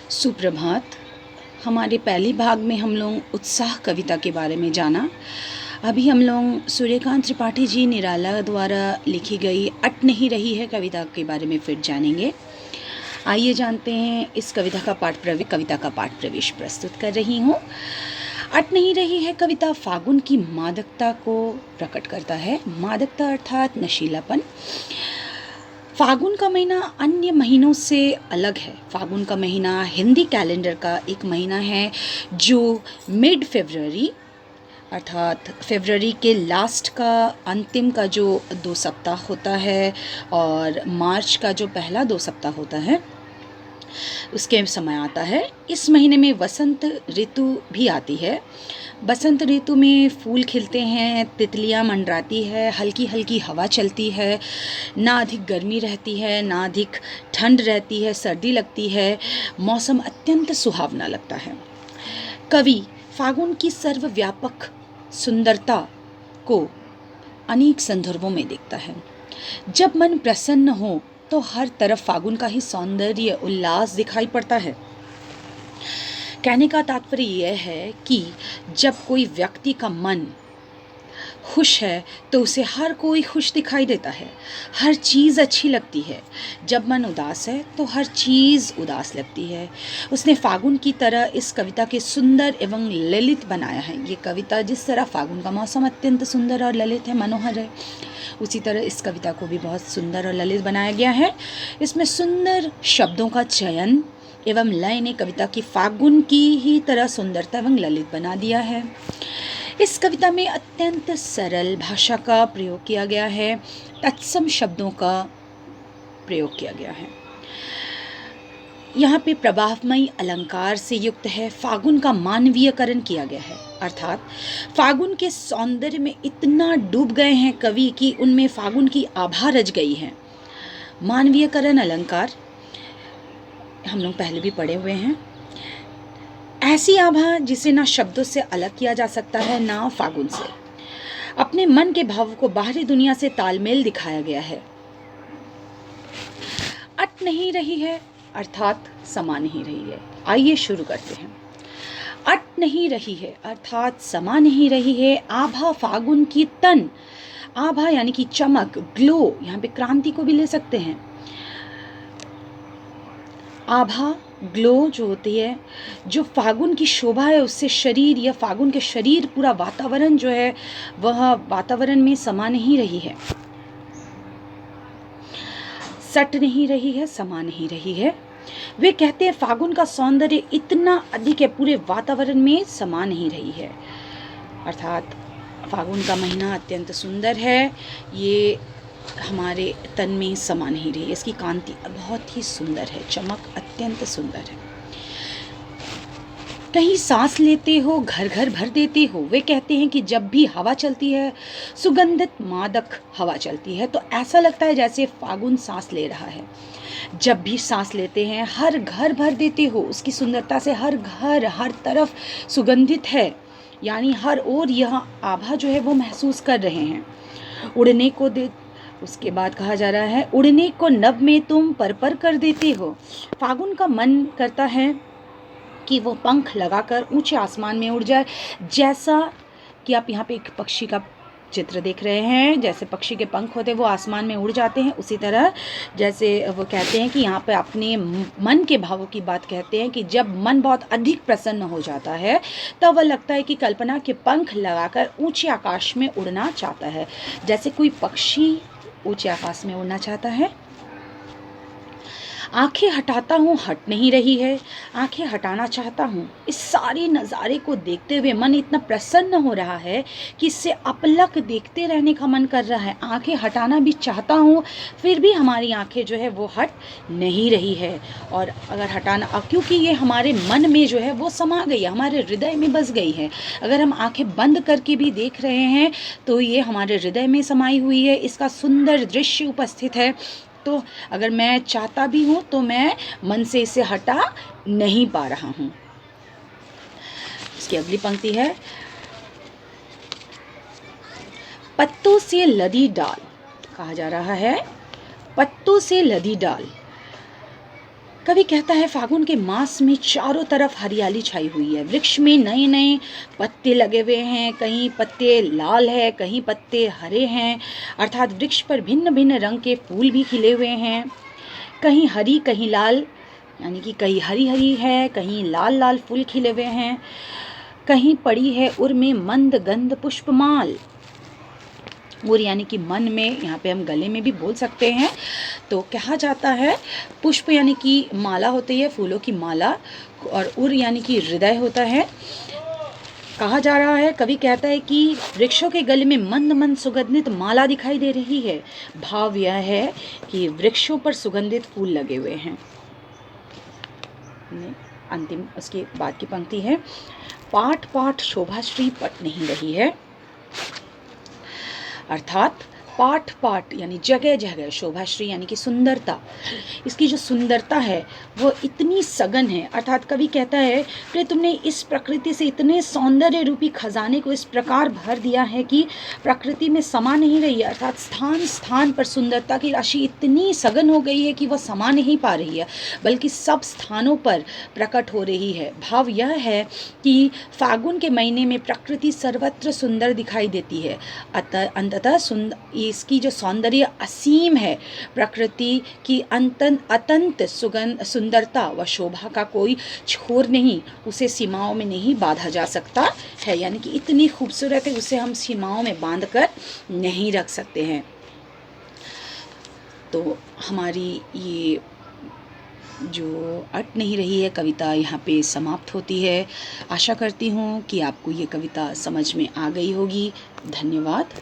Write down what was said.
सुप्रभात। हमारे पहले भाग में हम लोग उत्साह कविता के बारे में जाना। अभी हम लोग सूर्यकांत त्रिपाठी जी निराला द्वारा लिखी गई अट नहीं रही है कविता के बारे में फिर जानेंगे। आइए जानते हैं इस कविता का पाठ प्रवेश प्रस्तुत कर रही हूँ। अट नहीं रही है कविता फागुन की मादकता को प्रकट करता है। मादकता अर्थात नशीलापन। फागुन का महीना अन्य महीनों से अलग है। फागुन का महीना हिंदी कैलेंडर का एक महीना है जो मिड फरवरी अर्थात फरवरी के लास्ट का अंतिम का जो 2 सप्ताह होता है और मार्च का जो पहला 2 सप्ताह होता है उसके समय आता है। इस महीने में वसंत ऋतु भी आती है। बसंत ऋतु में फूल खिलते हैं, तितलियां मंडराती है, हल्की हल्की हवा चलती है, ना अधिक गर्मी रहती है ना अधिक ठंड रहती है, सर्दी लगती है, मौसम अत्यंत सुहावना लगता है। कवि फागुन की सर्वव्यापक सुंदरता को अनेक संदर्भों में देखता है। जब मन प्रसन्न हो तो हर तरफ फागुन का ही सौंदर्य उल्लास दिखाई पड़ता है। कहने का तात्पर्य यह है कि जब कोई व्यक्ति का मन खुश है तो उसे हर कोई खुश दिखाई देता है, हर चीज़ अच्छी लगती है। जब मन उदास है तो हर चीज़ उदास लगती है। उसने फागुन की तरह इस कविता के सुंदर एवं ललित बनाया है। ये कविता जिस तरह फागुन का मौसम अत्यंत सुंदर और ललित है, मनोहर है, उसी तरह इस कविता को भी बहुत सुंदर और ललित बनाया गया है। इसमें सुंदर शब्दों का चयन एवं लय ने कविता की फागुन की ही तरह सुंदरता एवं ललित बना दिया है। इस कविता में अत्यंत सरल भाषा का प्रयोग किया गया है, तत्सम शब्दों का प्रयोग किया गया है। यहाँ पे प्रभावमयी अलंकार से युक्त है। फागुन का मानवीयकरण किया गया है, अर्थात फागुन के सौंदर्य में इतना डूब गए हैं कवि कि उनमें फागुन की आभा रच गई है। मानवीयकरण अलंकार हम लोग पहले भी पढ़े हुए हैं। ऐसी आभा जिसे ना शब्दों से अलग किया जा सकता है ना फागुन से। अपने मन के भाव को बाहरी दुनिया से तालमेल दिखाया गया है। अट नहीं रही है अर्थात समा नहीं रही है। आइए शुरू करते हैं। अट नहीं रही है अर्थात समा नहीं रही है। आभा फागुन की तन। आभा यानी कि चमक, ग्लो, यहाँ पे क्रांति को भी ले सकते हैं। आभा ग्लो जो होती है, जो फागुन की शोभा है उससे शरीर या फागुन के शरीर पूरा वातावरण जो है वह वातावरण में समा नहीं रही है, सट नहीं रही है, समा नहीं रही है। वे कहते हैं फागुन का सौंदर्य इतना अधिक है पूरे वातावरण में समा नहीं रही है, अर्थात फागुन का महीना अत्यंत सुंदर है, ये हमारे तन में समा नहीं रही। इसकी कांति बहुत ही सुंदर है, चमक अत्यंत सुंदर है। कहीं सांस लेते हो घर घर भर देते हो। वे कहते हैं कि जब भी हवा चलती है, सुगंधित मादक हवा चलती है, तो ऐसा लगता है जैसे फागुन सांस ले रहा है। जब भी सांस लेते हैं हर घर भर देते हो। उसकी सुंदरता से हर घर हर तरफ सुगंधित है, यानी हर ओर यह आभा जो है वो महसूस कर रहे हैं। उड़ने को दे उसके बाद कहा जा रहा है, उड़ने को नभ में तुम पर कर देते हो। फागुन का मन करता है कि वो पंख लगाकर ऊंचे आसमान में उड़ जाए। जैसा कि आप यहाँ पे एक पक्षी का चित्र देख रहे हैं, जैसे पक्षी के पंख होते हैं वो आसमान में उड़ जाते हैं, उसी तरह जैसे वो कहते हैं कि यहाँ पे अपने मन के भावों की बात कहते हैं कि जब मन बहुत अधिक प्रसन्न हो जाता है तब वह लगता है कि कल्पना के पंख लगाकर ऊंचे आकाश में उड़ना चाहता है, जैसे कोई पक्षी ऊंचे आकाश में उड़ना चाहता है। आंखें हटाता हूँ हट नहीं रही है, आंखें हटाना चाहता हूँ। इस सारे नज़ारे को देखते हुए मन इतना प्रसन्न हो रहा है कि इससे अपलक देखते रहने का मन कर रहा है। आंखें हटाना भी चाहता हूँ, फिर भी हमारी आंखें जो है वो हट नहीं रही है। और अगर हटाना, क्योंकि ये हमारे मन में जो है वो समा गई है, हमारे हृदय में बस गई है। अगर हम आंखें बंद करके भी देख रहे हैं तो ये हमारे हृदय में समाई हुई है, इसका सुंदर दृश्य उपस्थित है। तो अगर मैं चाहता भी हूँ तो मैं मन से इसे हटा नहीं पा रहा हूँ। इसकी अगली पंक्ति है, पत्तों से लदी डाल। कहा जा रहा है पत्तों से लदी डाल। कवि कहता है फागुन के मास में चारों तरफ हरियाली छाई हुई है, वृक्ष में नए नए पत्ते लगे हुए हैं, कहीं पत्ते लाल है कहीं पत्ते हरे हैं, अर्थात वृक्ष पर भिन्न भिन्न रंग के फूल भी खिले हुए हैं, कहीं हरी कहीं लाल, यानी कि कहीं हरी हरी है कहीं लाल लाल फूल खिले हुए हैं, कहीं पड़ी है उर में मंद गंध पुष्पमाल। उर यानी कि मन में, यहाँ पे हम गले में भी बोल सकते हैं। तो कहा जाता है पुष्प यानी कि माला होती है, फूलों की माला, और उर यानी कि हृदय होता है। कहा जा रहा है, कवि कहता है कि वृक्षों के गले में मंद मंद सुगंधित माला दिखाई दे रही है। भाव यह है कि वृक्षों पर सुगंधित फूल लगे हुए हैं। अंतिम उसके बाद की पंक्ति है, पाठ पाठ शोभाश्री पट नहीं रही है, अर्थात पाठ पाठ यानी जगह जगह, शोभाश्री यानी कि सुंदरता, इसकी जो सुंदरता है वो इतनी सघन है। अर्थात कवि कहता है कि तुमने इस प्रकृति से इतने सौंदर्य रूपी खजाने को इस प्रकार भर दिया है कि प्रकृति में समा नहीं रही है, अर्थात स्थान स्थान पर सुंदरता की राशि इतनी सघन हो गई है कि वह समा नहीं पा रही है, बल्कि सब स्थानों पर प्रकट हो रही है। भाव यह है कि फागुन के महीने में प्रकृति सर्वत्र सुंदर दिखाई देती है, अंततः इसकी जो सौंदर्य असीम है, प्रकृति की अत्यंत सुंदरता व शोभा का कोई छोर नहीं, उसे सीमाओं में नहीं बांधा जा सकता है, यानी कि इतनी खूबसूरत है उसे हम सीमाओं में बांधकर नहीं रख सकते हैं। तो हमारी ये जो अट नहीं रही है कविता यहाँ पे समाप्त होती है। आशा करती हूँ कि आपको ये कविता समझ में आ गई होगी। धन्यवाद।